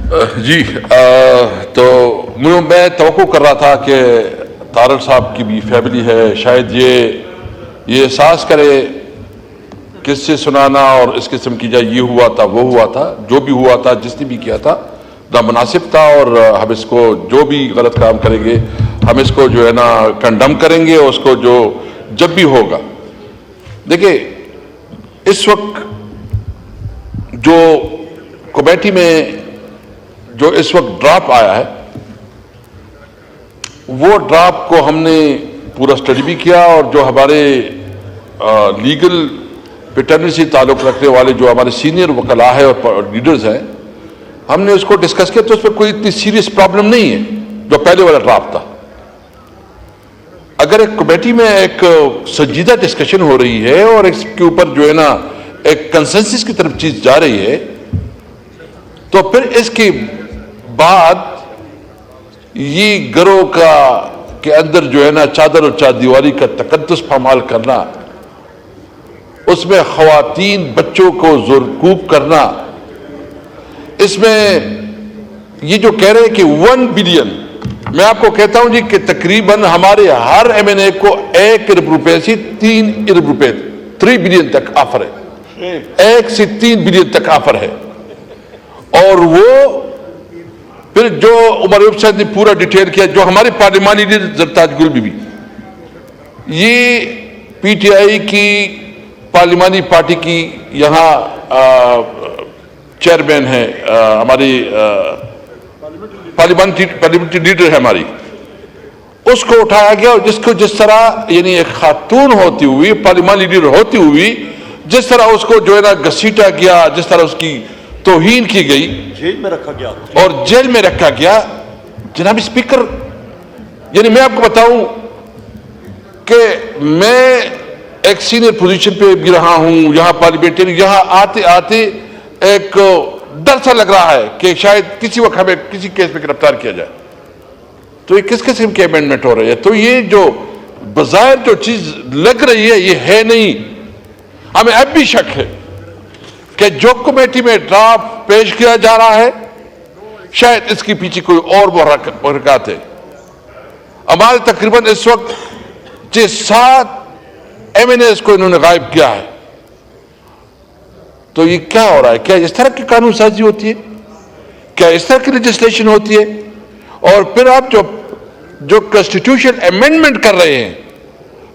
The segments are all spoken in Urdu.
جی تو میں توقع کر رہا تھا کہ طارق صاحب کی بھی فیملی ہے، شاید یہ احساس کرے کس سے سنانا اور اس قسم کی جائے یہ ہوا تھا وہ ہوا تھا، جو بھی ہوا تھا جس نے بھی کیا تھا نامناسب تھا، اور ہم اس کو جو بھی غلط کام کریں گے ہم اس کو جو ہے نا کنڈم کریں گے، اس کو جو جب بھی ہوگا. دیکھیں اس وقت جو کمیٹی میں جو اس وقت ڈراپ آیا ہے وہ ڈراپ کو ہم نے پورا اسٹڈی بھی کیا، اور جو ہمارے لیگل پیٹرنی سے تعلق رکھنے والے جو ہمارے سینئر وکلاء ہیں اور لیڈرز ہیں ہم نے اس کو ڈسکس کیا، تو اس میں کوئی اتنی سیریس پرابلم نہیں ہے جو پہلے والا ڈراپ تھا. اگر ایک کمیٹی میں ایک سنجیدہ ڈسکشن ہو رہی ہے اور اس کے اوپر جو ہے نا ایک کنسنسس کی طرف چیز جا رہی ہے تو پھر اس کے بعد یہ گروہ کے اندر جو ہے نا چادر اور چار دیواری کا تقدس پامال کرنا، اس میں خواتین بچوں کو زورکوب کرنا، اس میں یہ جو کہہ رہے ہیں کہ 1 بلین، میں آپ کو کہتا ہوں جی کہ تقریباً ہمارے ہر ایم این اے کو 1 ارب روپے سے 3 ارب روپے 3 بلین تک آفر ہے، 1 سے 3 بلین تک آفر ہے. اور وہ پھر جو عمر ایوب صاحب نے پورا ڈیٹیل کیا، جو ہمارے پارلیمانی لیڈر زرتاج گل بی بی، یہ پی ٹی آئی کی پارلیمانی پارٹی کی یہاں چیئرمین ہے، ہماری پارلیمنٹری لیڈر ہے ہماری، اس کو اٹھایا گیا اور جس کو جس طرح یعنی ایک خاتون ہوتی ہوئی پارلیمانی لیڈر ہوتی ہوئی جس طرح اس کو جو ہے نا گھسیٹا گیا، جس طرح اس کی توہین کی گئی، جیل میں رکھا گیا اور جیل میں رکھا گیا. جناب اسپیکر، یعنی میں آپ کو بتاؤں کہ میں ایک سینئر پوزیشن پہ بھی رہا ہوں یہاں پارلیمنٹری، یہاں آتے آتے ایک ڈر سا لگ رہا ہے کہ شاید کسی وقت ہمیں کسی کیس میں گرفتار کیا جائے. تو یہ کس قسم کی امینڈمنٹ ہو رہی ہے؟ تو یہ جو بظاہر جو چیز لگ رہی ہے یہ ہے نہیں. ہمیں اب بھی شک ہے کہ جو کمیٹی میں ڈرافٹ پیش کیا جا رہا ہے شاید اس کے پیچھے کوئی اور محرکات ہے. ہمارے تقریباً اس وقت 7 ایم این ایز کو انہوں نے غائب کیا ہے. تو یہ کیا ہو رہا ہے؟ کیا اس طرح کی قانون سازی ہوتی ہے؟ کیا اس طرح کی لیجسلیشن ہوتی ہے؟ اور پھر آپ جو کنسٹیٹیوشن امینڈمنٹ کر رہے ہیں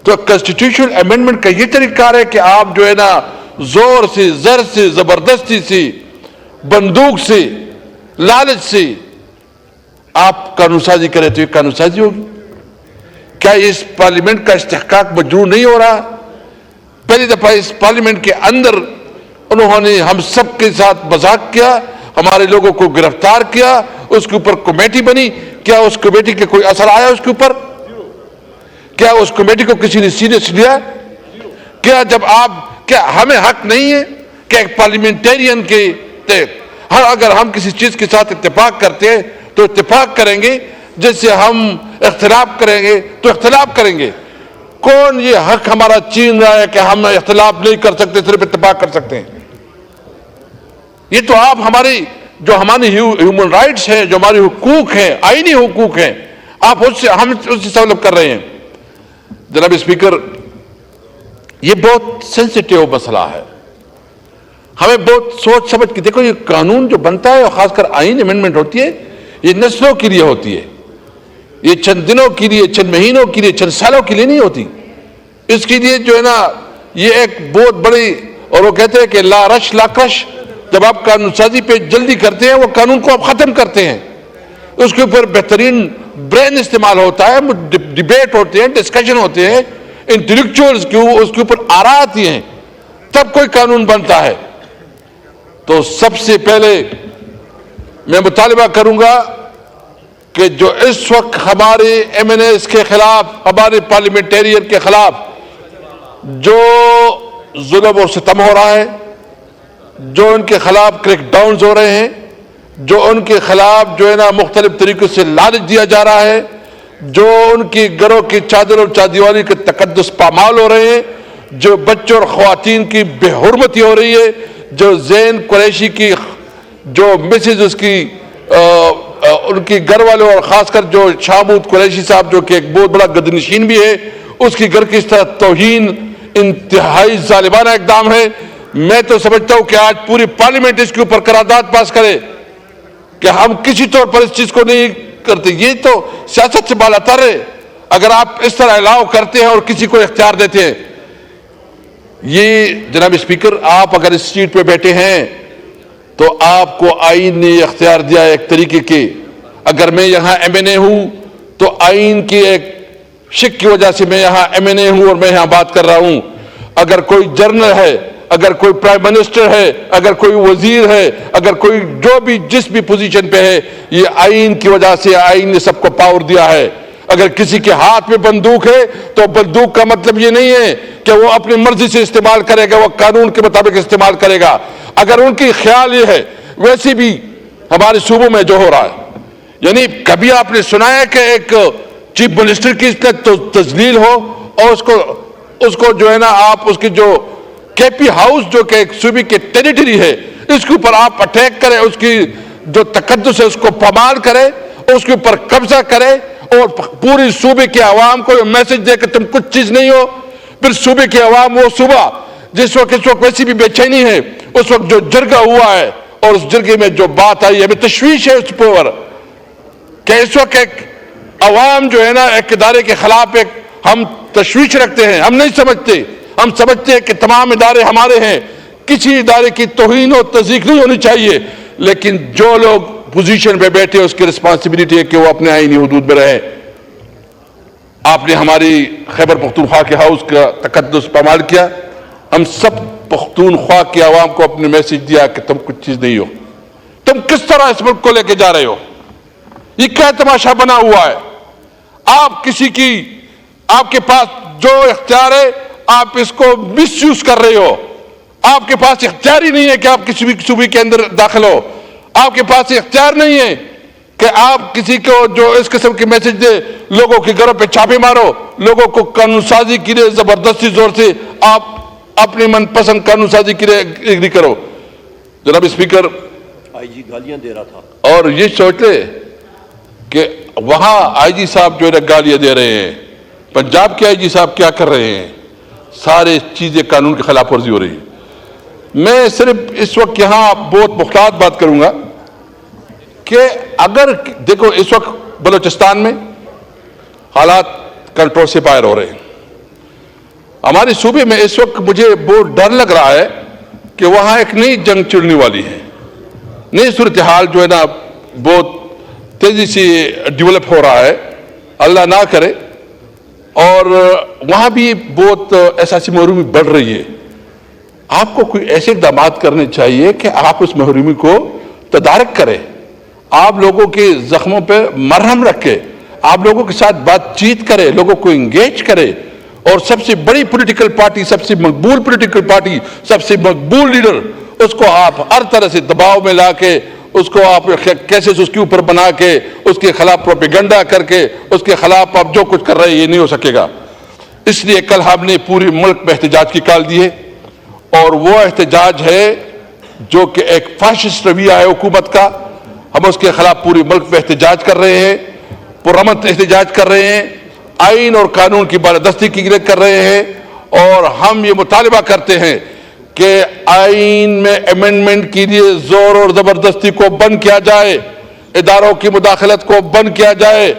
تو کنسٹیٹیوشن امینڈمنٹ کا یہ طریقہ ہے کہ آپ جو ہے نا زور سے، زر سے، زبردستی سے، بندوق سے، لالچ سے آپ قانون سازی کریں تو یہ قانون سازی ہوگی؟ کیا اس پارلیمنٹ کا استحقاق مجروح نہیں ہو رہا؟ پہلی دفعہ اس پارلیمنٹ کے اندر انہوں نے ہم سب کے ساتھ مذاق کیا، ہمارے لوگوں کو گرفتار کیا، اس کے اوپر کمیٹی بنی. کیا اس کمیٹی کے کوئی اثر آیا اس کے اوپر؟ کیا اس کمیٹی کو کسی نے سیریس لیا؟ کیا ہمیں حق نہیں ہے کہ ایک پارلیمنٹیرین کے اگر ہم کسی چیز کے ساتھ اتفاق کرتے ہیں تو اتفاق کریں گے، جس سے ہم اختلاف کریں گے تو اختلاف کریں گے. کون یہ حق ہمارا چھین رہا ہے کہ ہم اختلاف نہیں کر سکتے، صرف اتفاق کر سکتے ہیں؟ یہ تو آپ ہماری ہیومن رائٹس ہیں، جو ہمارے حقوق ہیں، آئینی حقوق ہیں، ہم اس سے سلب کر رہے ہیں. جناب اسپیکر، یہ بہت سینسیٹیو مسئلہ ہے. ہمیں بہت سوچ سمجھ کے دیکھو، یہ قانون جو بنتا ہے اور خاص کر آئین امینڈمنٹ ہوتی ہے یہ نسلوں کے لیے ہوتی ہے، یہ چند دنوں کے لیے، چند مہینوں کے لیے، چند سالوں کے لیے نہیں ہوتی. اس کے لیے جو ہے نا یہ ایک بہت بڑی، اور وہ کہتے ہیں کہ لا رش لا کرش. جب آپ قانون سازی پہ جلدی کرتے ہیں وہ قانون کو آپ ختم کرتے ہیں. اس کے اوپر بہترین برین استعمال ہوتا ہے، ڈیبیٹ ہوتے ہیں، ڈسکشن ہوتے ہیں، انٹلیکچوئلز اس کے اوپر آرا آتی ہیں، تب کوئی قانون بنتا ہے. تو سب سے پہلے میں مطالبہ کروں گا کہ جو اس وقت ہمارے ایم این ایز کے خلاف، ہمارے پارلیمنٹیرین کے خلاف جو ظلم اور ستم ہو رہا ہے، جو ان کے خلاف کریک ڈاؤنز ہو رہے ہیں، جو ان کے خلاف جو ہے نا مختلف طریقوں سے لالچ دیا جا رہا ہے، جو ان کی گھروں کی چادر اور چاردیواری کے تقدس پامال ہو رہے ہیں، جو بچوں اور خواتین کی بے حرمتی ہو رہی ہے، جو زین قریشی کی جو مسز اس کی ان کی گھر والوں اور خاص کر جو شامود قریشی صاحب جو کہ ایک بہت بڑا گدنشین بھی ہے، اس کی گھر کی اس طرح توہین انتہائی ظالمانہ اقدام ہے۔ میں تو سمجھتا ہوں کہ آج پوری پارلیمنٹ اس کے اوپر قرارداد پاس کرے کہ ہم کسی طور پر اس چیز کو نہیں کرتے۔ یہ تو سیاست سے بالاتر ہے اگر آپ اس طرح الاؤ کرتے ہیں اور کسی کو اختیار دیتے ہیں۔ یہ جناب اسپیکر، آپ اگر اس سیٹ پہ بیٹھے ہیں تو آپ کو آئین نے اختیار دیا ہے ایک طریقے کے۔ اگر میں یہاں ایم این اے ہوں تو آئین کی ایک شک کی وجہ سے میں یہاں ایم این اے ہوں اور میں یہاں بات کر رہا ہوں۔ اگر کوئی جنرل ہے، اگر کوئی پرائم منسٹر ہے، اگر کوئی وزیر ہے، اگر کوئی جو بھی جس بھی پوزیشن پہ ہے، یہ آئین کی وجہ سے آئین نے سب کو پاور دیا ہے۔ اگر کسی کے ہاتھ میں بندوق ہے تو بندوق کا مطلب یہ نہیں ہے کہ وہ اپنی مرضی سے استعمال کرے گا، وہ قانون کے مطابق استعمال کرے گا۔ اگر ان کی خیال یہ ہے، ویسے بھی ہمارے صوبوں میں جو ہو رہا ہے، یعنی کبھی آپ نے سنا ہے کہ ایک چیف منسٹر کی تذلیل ہو اور اس کو جو ہے نا آپ اس کی جو کے پی ہاؤس جو کہ ایک صوبے کی ٹیریٹری ہے، اس کے اوپر آپ اٹیک کریں، اس کی جو تقدس ہے اس کو پامال کریں، اس کے اوپر قبضہ کریں اور پوری صوبے کے عوام کو یہ میسج دے کہ تم کچھ چیز نہیں ہو۔ پھر صوبے کے عوام وہ صوبہ جس وقت اس وقت ویسی بھی بے چینی ہے، اس وقت جو جرگہ ہوا ہے اور اس جرگے میں جو بات آئی، ہمیں تشویش ہے اس پر کہ اس وقت ایک عوام جو ہے نا ایک ادارے کے خلاف ایک ہم تشویش رکھتے ہیں۔ ہم نہیں سمجھتے، ہم سمجھتے ہیں کہ تمام ادارے ہمارے ہیں، کسی ادارے کی توہین و تضییق نہیں ہونی چاہیے، لیکن جو لوگ پوزیشن پہ بیٹھے اس کی رسپانسبلٹی ہے کہ وہ اپنے آئینی حدود میں رہے۔ آپ نے ہماری خیبر پختونخوا کے ہاؤس کا تقدس پامال کیا، ہم سب پختونخوا کے عوام کو اپنے میسج دیا کہ تم کچھ چیز نہیں ہو۔ تم کس طرح اس ملک کو لے کے جا رہے ہو؟ یہ کیا تماشا بنا ہوا ہے؟ آپ کسی کی، آپ کے پاس جو اختیار ہے آپ اس کو مس یوز کر رہے ہو۔ آپ کے پاس اختیار ہی نہیں ہے کہ آپ کسی بھی صوبے کے اندر داخل ہو۔ آپ کے پاس اختیار نہیں ہے کہ آپ کسی کو جو اس قسم کی میسج دے، لوگوں کے گھروں پہ چھاپے مارو، لوگوں کو قانون سازی کے لیے زبردستی زور سے آپ اپنی من پسند قانون سازی کے لیے اگری کرو۔ جناب اسپیکر، آئی جی گالیاں دے رہا تھا اور یہ سوچ لے کہ وہاں آئی جی صاحب جو ہے گالیاں دے رہے ہیں، پنجاب کے آئی جی صاحب کیا کر رہے ہیں؟ سارے چیزیں قانون کی خلاف ورزی ہو رہی ہے۔ میں صرف اس وقت یہاں بہت محتاط بات کروں گا کہ اگر دیکھو اس وقت بلوچستان میں حالات کنٹرول سے باہر ہو رہے ہیں۔ ہمارے صوبے میں اس وقت مجھے بہت ڈر لگ رہا ہے کہ وہاں ایک نئی جنگ چھڑنے والی ہے، نئی صورتحال جو ہے نا بہت تیزی سے ڈیولپ ہو رہا ہے، اللہ نہ کرے، اور وہاں بھی بہت احساسی محرومی بڑھ رہی ہے۔ آپ کو کوئی ایسے اقدامات کرنے چاہیے کہ آپ اس محرومی کو تدارک کریں، آپ لوگوں کے زخموں پہ مرہم رکھیں، آپ لوگوں کے ساتھ بات چیت کریں، لوگوں کو انگیج کریں، اور سب سے بڑی پولیٹیکل پارٹی، سب سے مقبول پولیٹیکل پارٹی، سب سے مقبول لیڈر، اس کو آپ ہر طرح سے دباؤ میں لا کے، اس کو آپ کیسے اس کے اوپر بنا کے، اس کے خلاف پروپیگنڈا کر کے، اس کے خلاف آپ جو کچھ کر رہے ہیں یہ نہیں ہو سکے گا۔ اس لیے کل ہم نے پورے ملک میں احتجاج کی کال دی ہے، اور وہ احتجاج ہے جو کہ ایک فاشسٹ رویہ ہے حکومت کا۔ ہم اس کے خلاف پورے ملک میں احتجاج کر رہے ہیں، پرامن احتجاج کر رہے ہیں، آئین اور قانون کی بالادستی کی گرفت کر رہے ہیں، اور ہم یہ مطالبہ کرتے ہیں کہ آئین میں امینڈمنٹ کے لیے زور اور زبردستی کو بند کیا جائے، اداروں کی مداخلت کو بند کیا جائے،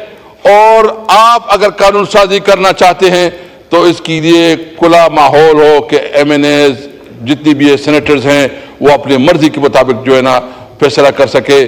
اور آپ اگر قانون سازی کرنا چاہتے ہیں تو اس کے لیے کھلا ماحول ہو کہ ایم این ایز جتنی بھی سینیٹرز ہیں وہ اپنی مرضی کے مطابق جو ہے نا فیصلہ کر سکے۔